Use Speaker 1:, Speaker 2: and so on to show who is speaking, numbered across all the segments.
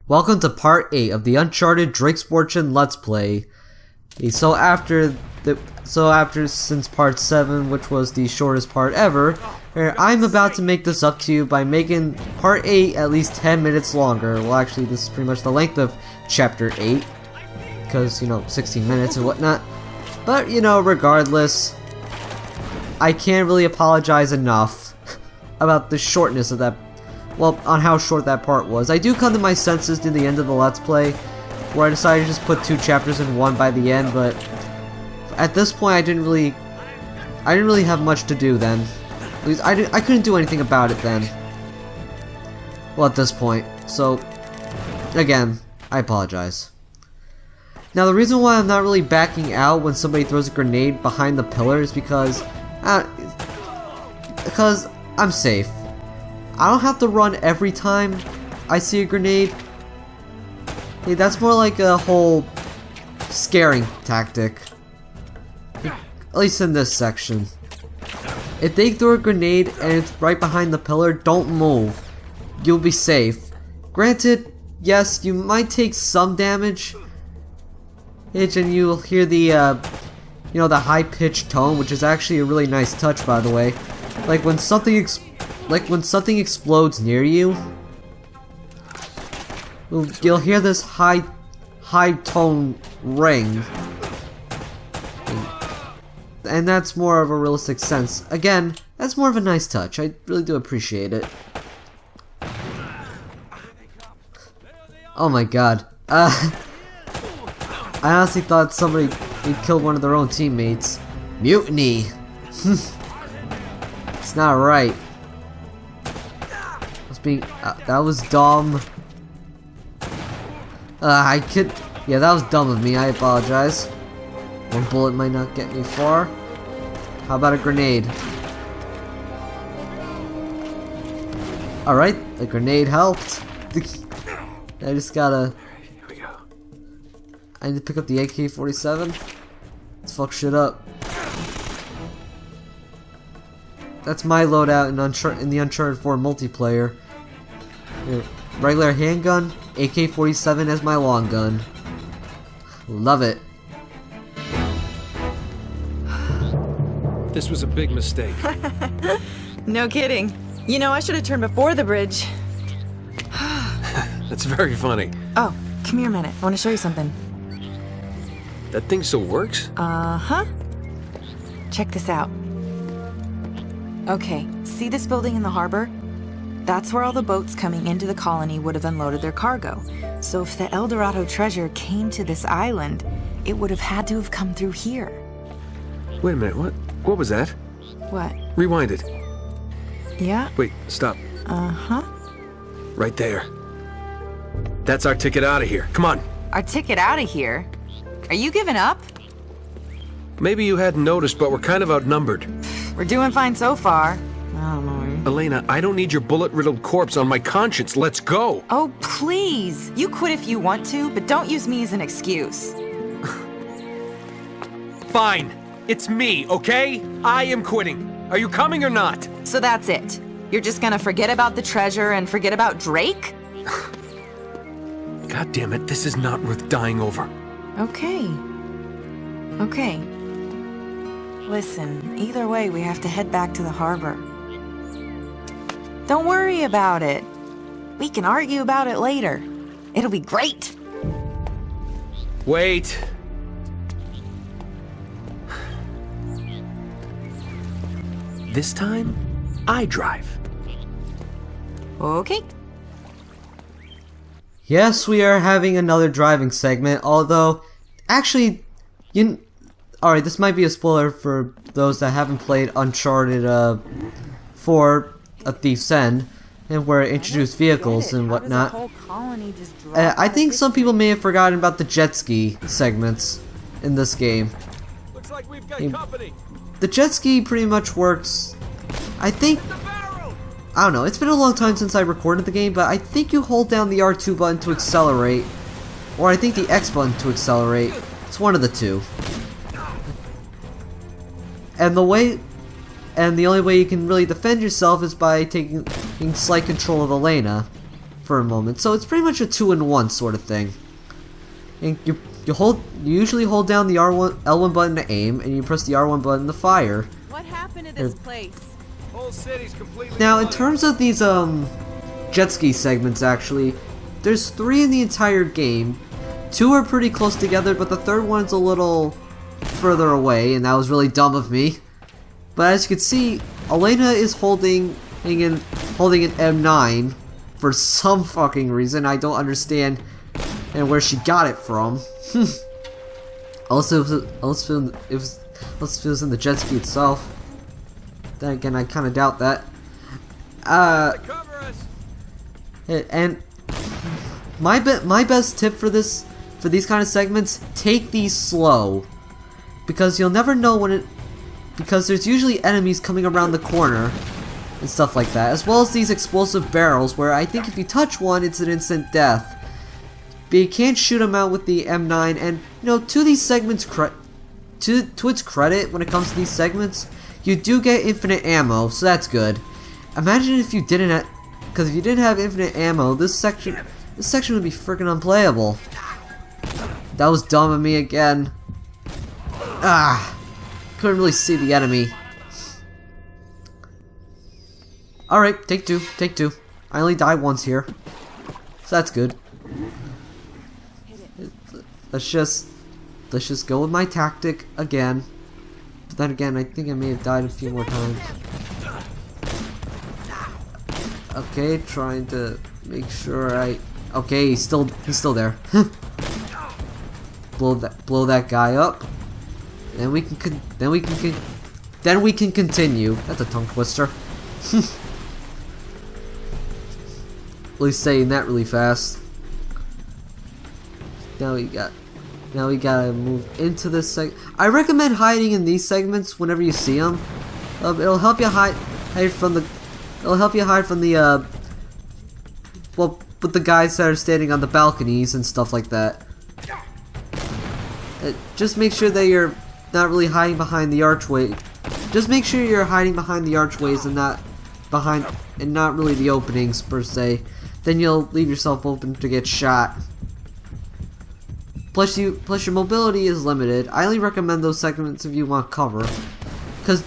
Speaker 1: Welcome to part 8 of the Uncharted Drake's Fortune Let's Play. Since part 7, which was the shortest part ever, I'm about to make this up to you by making part 8 at least 10 minutes longer. Well, actually, this is pretty much the length of chapter 8, because, 16 minutes and whatnot. But, regardless, I can't really apologize enough about the shortness of that. Well, on how short that part was. I do come to my senses near the end of the Let's Play, where I decided to just put 2 chapters in one by the end, but at this point I didn't really have much to do then. At least I couldn't do anything about it then. Well, at this point. So, again, I apologize. Now, the reason why I'm not really backing out when somebody throws a grenade behind the pillar is because I'm safe. I don't have to run every time I see a grenade. Hey, that's more like a whole scaring tactic. At least in this section. If they throw a grenade and it's right behind the pillar, don't move. You'll be safe. Granted, yes, you might take some damage. And you'll hear the, the high-pitched tone, which is actually a really nice touch, by the way. Like when something explodes near you, you'll hear this high tone ring, and that's more of a realistic sense. Again, that's more of a nice touch. I really do appreciate it. Oh my god. I honestly thought somebody had killed one of their own teammates. Mutiny! It's not right. That was dumb. Yeah, that was dumb of me. I apologize. One bullet might not get me far. How about a grenade? Alright, the grenade helped. I just gotta...
Speaker 2: Here we go.
Speaker 1: I need to pick up the AK-47. Let's fuck shit up. That's my loadout in the Uncharted 4 multiplayer. Regular handgun, AK-47 as my long gun. Love it.
Speaker 2: This was a big mistake.
Speaker 3: No kidding. I should have turned before the bridge.
Speaker 2: That's very funny.
Speaker 3: Oh, come here a minute. I want to show you something.
Speaker 2: That thing still works?
Speaker 3: Uh-huh. Check this out. Okay, see this building in the harbor? That's where all the boats coming into the colony would have unloaded their cargo. So if the El Dorado treasure came to this island, it would have had to have come through here.
Speaker 2: Wait a minute, what was that?
Speaker 3: What?
Speaker 2: Rewind it.
Speaker 3: Yeah?
Speaker 2: Wait, stop.
Speaker 3: Uh-huh.
Speaker 2: Right there. That's our ticket out of here. Come on.
Speaker 3: Our ticket out of here? Are you giving up?
Speaker 2: Maybe you hadn't noticed, but we're kind of outnumbered.
Speaker 3: We're doing fine so far. I don't know.
Speaker 2: Elena, I don't need your bullet-riddled corpse on my conscience. Let's go.
Speaker 3: Oh, please. You quit if you want to, but don't use me as an excuse.
Speaker 2: Fine. It's me, okay? I am quitting. Are you coming or not?
Speaker 3: So that's it. You're just gonna forget about the treasure and forget about Drake?
Speaker 2: God damn it, this is not worth dying over.
Speaker 3: Okay. Okay. Listen, either way, we have to head back to the harbor. Don't worry about it. We can argue about it later. It'll be great.
Speaker 2: Wait. This time, I drive.
Speaker 3: Okay.
Speaker 1: Yes, we are having another driving segment, although, actually, alright, this might be a spoiler for those that haven't played Uncharted 4, A Thief's End, and where it introduced vehicles and whatnot. I think some people may have forgotten about the jet ski segments in this game.
Speaker 2: Looks like we've got company.
Speaker 1: The jet ski pretty much works, I think, I don't know, it's been a long time since I recorded the game, but I think you hold down the R2 button to accelerate, or I think the X button to accelerate. It's one of the two. And the only way you can really defend yourself is by taking slight control of Elena. for a moment. So it's pretty much a 2-in-1 sort of thing. And you usually hold down the L1 button to aim, and you press the R1 button to fire.
Speaker 4: What happened to this place?
Speaker 2: Whole city's completely
Speaker 1: Now, in
Speaker 2: flooded.
Speaker 1: terms of these jet ski segments, actually, there's 3 in the entire game. 2 are pretty close together, but the third one's a little further away, and that was really dumb of me. But as you can see, Elena is holding an M9 for some fucking reason. I don't understand and where she got it from. Also, it was in the jet ski itself. Then again, I kind of doubt that.
Speaker 2: Cover us.
Speaker 1: And my best tip for these kind of segments: take these slow, because you'll never know because there's usually enemies coming around the corner and stuff like that, as well as these explosive barrels where I think if you touch one, it's an instant death. But you can't shoot them out with the M9, and you know, to these segments, to its credit, when it comes to these segments, you do get infinite ammo, so that's good. Imagine if you didn't, because if you didn't have infinite ammo, this section would be freaking unplayable. That was dumb of me again. Couldn't really see the enemy. Alright, take two. I only died once here, so that's good. Let's just go with my tactic again. But then again, I think I may have died a few more times. Okay, trying to make sure okay, he's still there. blow that guy up. Then we can continue. That's a tongue twister. At least saying that really fast. Now we gotta move into this I recommend hiding in these segments whenever you see them. It'll help you hide from the. Well, with the guys that are standing on the balconies and stuff like that. Just make sure that you're not really hiding behind the archway. Just make sure you're hiding behind the archways and not really the openings per se. Then you'll leave yourself open to get shot. Plus your mobility is limited. I only recommend those segments if you want cover. Cause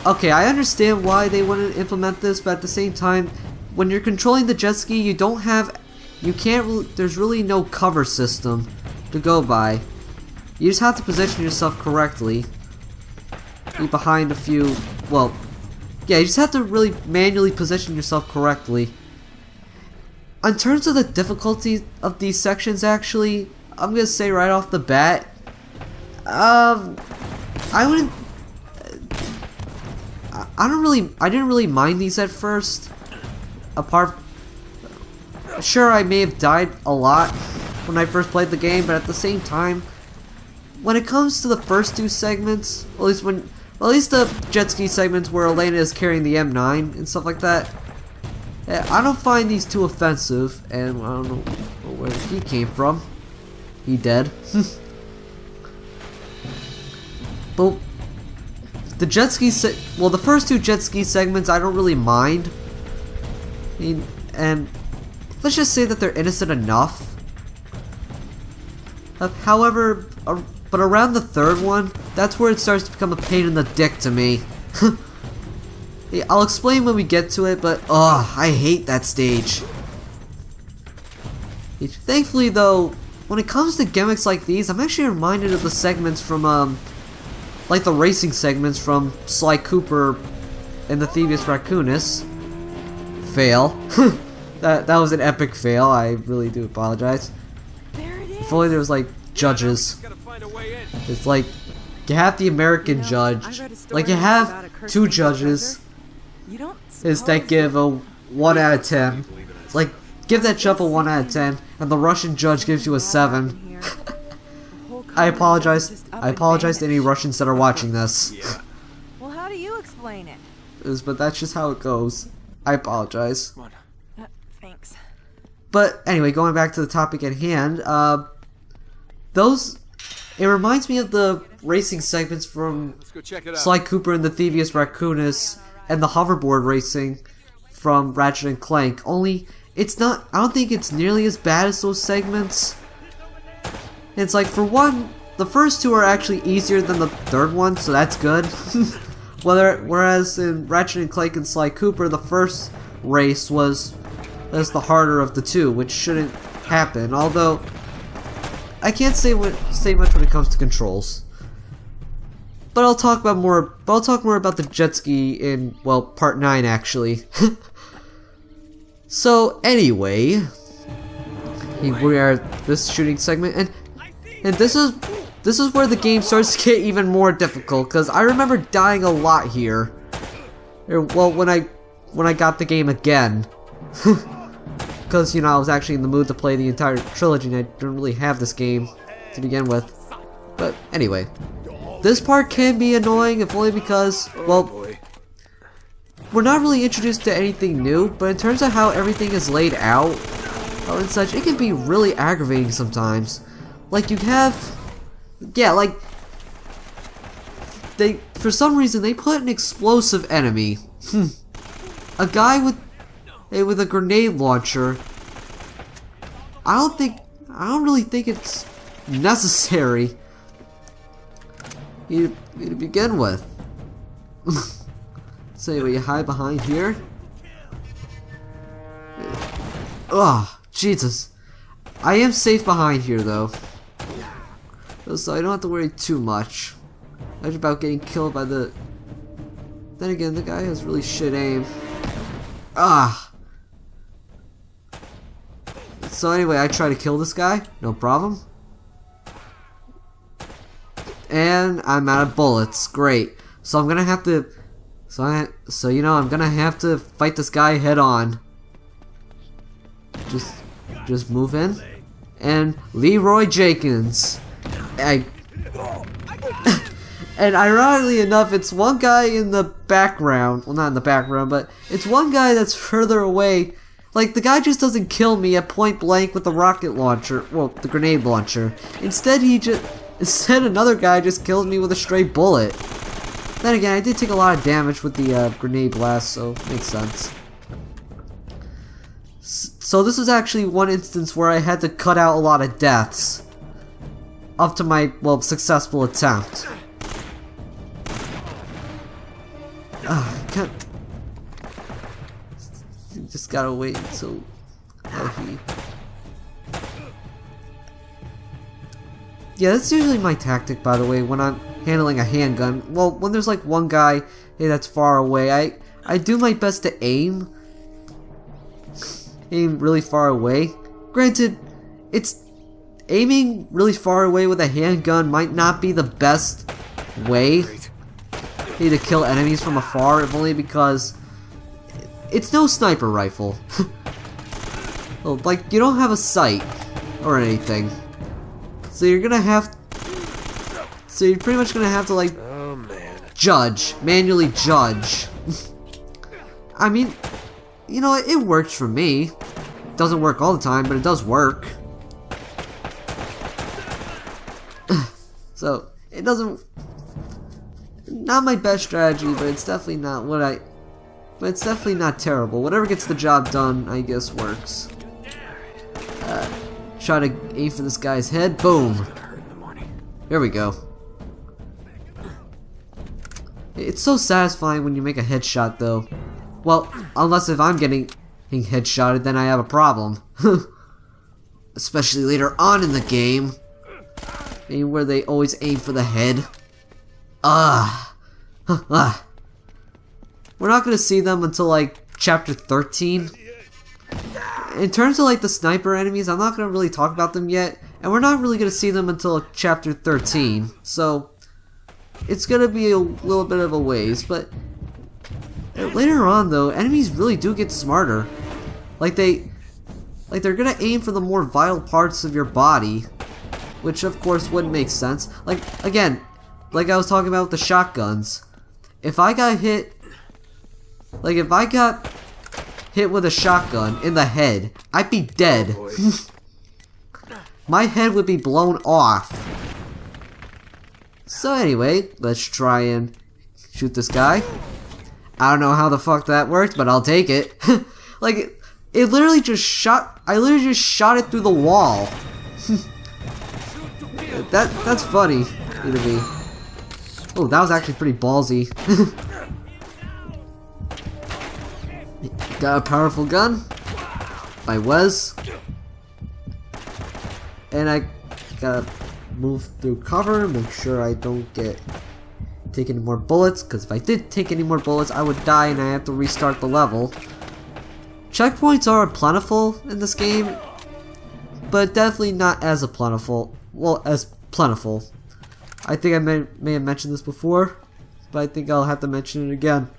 Speaker 1: okay, I understand why they wouldn't implement this, but at the same time, when you're controlling the jet ski, there's really no cover system to go by. You just have to position yourself correctly. Be behind a few, well, yeah, you just have to really manually position yourself correctly. In terms of the difficulty of these sections, actually, I'm gonna say right off the bat, I didn't really mind these at first. Sure, I may have died a lot when I first played the game, but at the same time, when it comes to the first 2 segments, at least the jet ski segments where Elena is carrying the M9 and stuff like that, I don't find these too offensive, and I don't know where he came from. He dead. But the jet ski the first 2 jet ski segments I don't really mind. I mean, and let's just say that they're innocent enough. However, but around the 3rd one, that's where it starts to become a pain in the dick to me. I'll explain when we get to it, but I hate that stage. Thankfully though, when it comes to gimmicks like these, I'm actually reminded of the segments from like the racing segments from Sly Cooper and the Thievius Raccoonus. Fail. that was an epic fail. I really do apologize.
Speaker 4: There it is.
Speaker 1: If only there was like judges. It's like you have the American judge, like you have 2 judges. Is that give a 1 out of 10? Like, give that jump a 1 out of 10, and the Russian judge gives you a 7. I apologize. I apologize to any Russians that are watching this.
Speaker 4: Well, how do you explain it?
Speaker 1: But that's just how it goes. I apologize.
Speaker 4: Thanks.
Speaker 1: But anyway, going back to the topic at hand, it reminds me of the racing segments from Sly Cooper and the Thievius Raccoonus and the hoverboard racing from Ratchet and Clank. Only it's not, I don't think it's nearly as bad as those segments. It's like, for one, the first two are actually easier than the third one, so that's good. Whereas in Ratchet and Clank and Sly Cooper, the first race was the harder of the two, which shouldn't happen. Although I can't say much when it comes to controls. But I'll talk more about the jet ski in, well, part 9 actually. So anyway, we are at this shooting segment, and this is where the game starts to get even more difficult, because I remember dying a lot here. Well, when I got the game again, because you know I was actually in the mood to play the entire trilogy, and I didn't really have this game to begin with. But anyway, this part can be annoying, if only because, well, we're not really introduced to anything new, but in terms of how everything is laid out and such, it can be really aggravating sometimes. Like, you have, yeah, like, for some reason they put an explosive enemy, a guy with a grenade launcher. I don't really think it's necessary to begin with. So anyway, you hide behind here. Oh, Jesus. I am safe behind here though, so I don't have to worry too much. I'm about getting killed by the... Then again, the guy has really shit aim. Ah. So anyway, I try to kill this guy, no problem. And I'm out of bullets. Great. So I'm gonna have to... So you know, I'm gonna have to fight this guy head on. Just move in. And Leroy Jenkins. And ironically enough, it's one guy in the background. Well, not in the background, but it's one guy that's further away. Like, the guy just doesn't kill me at point blank with the rocket launcher. Well, the grenade launcher. Instead, another guy just kills me with a stray bullet. Then again, I did take a lot of damage with the grenade blast, so it makes sense. So this is actually one instance where I had to cut out a lot of deaths up to my, well, successful attempt. Just gotta wait until he... Yeah, that's usually my tactic, by the way, when I'm handling a handgun. Well, when there's like one guy that's far away, I do my best to aim really far away. Granted, aiming really far away with a handgun might not be the best way to kill enemies from afar, if only because it's no sniper rifle. Well, like, you don't have a sight or anything. So you're pretty much gonna have to, like, manually judge. I mean, you know, it works for me. It doesn't work all the time, but it does work. So, it doesn't... Not my best strategy, but it's definitely not but it's definitely not terrible. Whatever gets the job done, I guess, works. Try to aim for this guy's head. Boom. There we go. It's so satisfying when you make a headshot, though. Well, unless if I'm getting headshotted, then I have a problem. Especially later on in the game, where they always aim for the head. We're not gonna see them until like chapter 13. In terms of like the sniper enemies, I'm not gonna really talk about them yet, and we're not really gonna see them until chapter 13. So it's gonna be a little bit of a ways, but later on though, enemies really do get smarter. They're gonna aim for the more vital parts of your body, which of course wouldn't make sense. Like, again, like I was talking about with the shotguns. If I got hit with a shotgun in the head, I'd be dead. My head would be blown off. So anyway, let's try and shoot this guy. I don't know how the fuck that worked, but I'll take it. Like, It literally just shot. I literally just shot it through the wall. That's funny to me. Oh, that was actually pretty ballsy. Got a powerful gun by Wes, and I gotta move through cover, make sure I don't take any more bullets, because if I did take any more bullets I would die and I have to restart the level. Checkpoints are plentiful in this game, but definitely not as plentiful. Well, as plentiful. I think I may have mentioned this before, but I think I'll have to mention it again.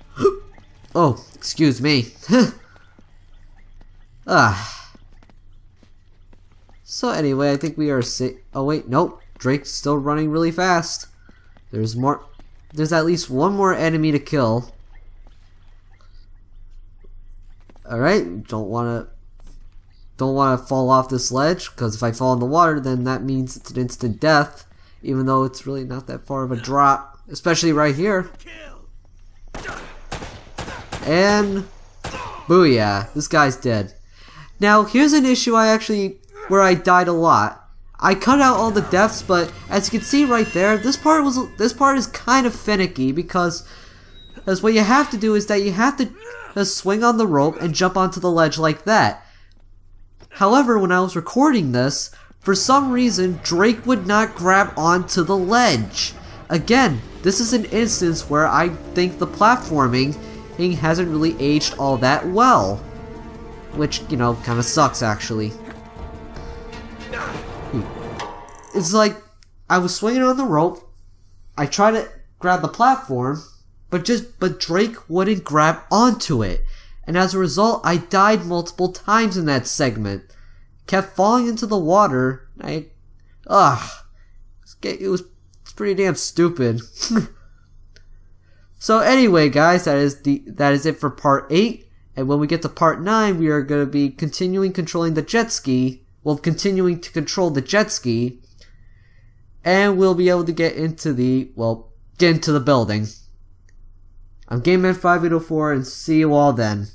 Speaker 1: Oh, excuse me. So anyway, I think we are oh wait, nope. Drake's still running really fast. There's more. There's at least one more enemy to kill. Alright, don't wanna fall off this ledge, because if I fall in the water then that means it's an instant death, even though it's really not that far of a drop, especially right here. And booyah, this guy's dead. Now here's an issue where I died a lot. I cut out all the deaths, but as you can see right there, this part is kind of finicky, because what you have to do is that you have to just swing on the rope and jump onto the ledge like that. However, when I was recording this, for some reason Drake would not grab onto the ledge. Again, this is an instance where I think the platforming hasn't really aged all that well, which, you know, kind of sucks actually. It's like I was swinging on the rope, I tried to grab the platform, but Drake wouldn't grab onto it, and as a result I died multiple times in that segment. Kept falling into the water. It was pretty damn stupid. So anyway, guys, that is it for part 8. And when we get to part 9, we are going to be continuing controlling the jet ski. Well, continuing to control the jet ski, and we'll be able to get into the building. I'm GameMan5804, and see you all then.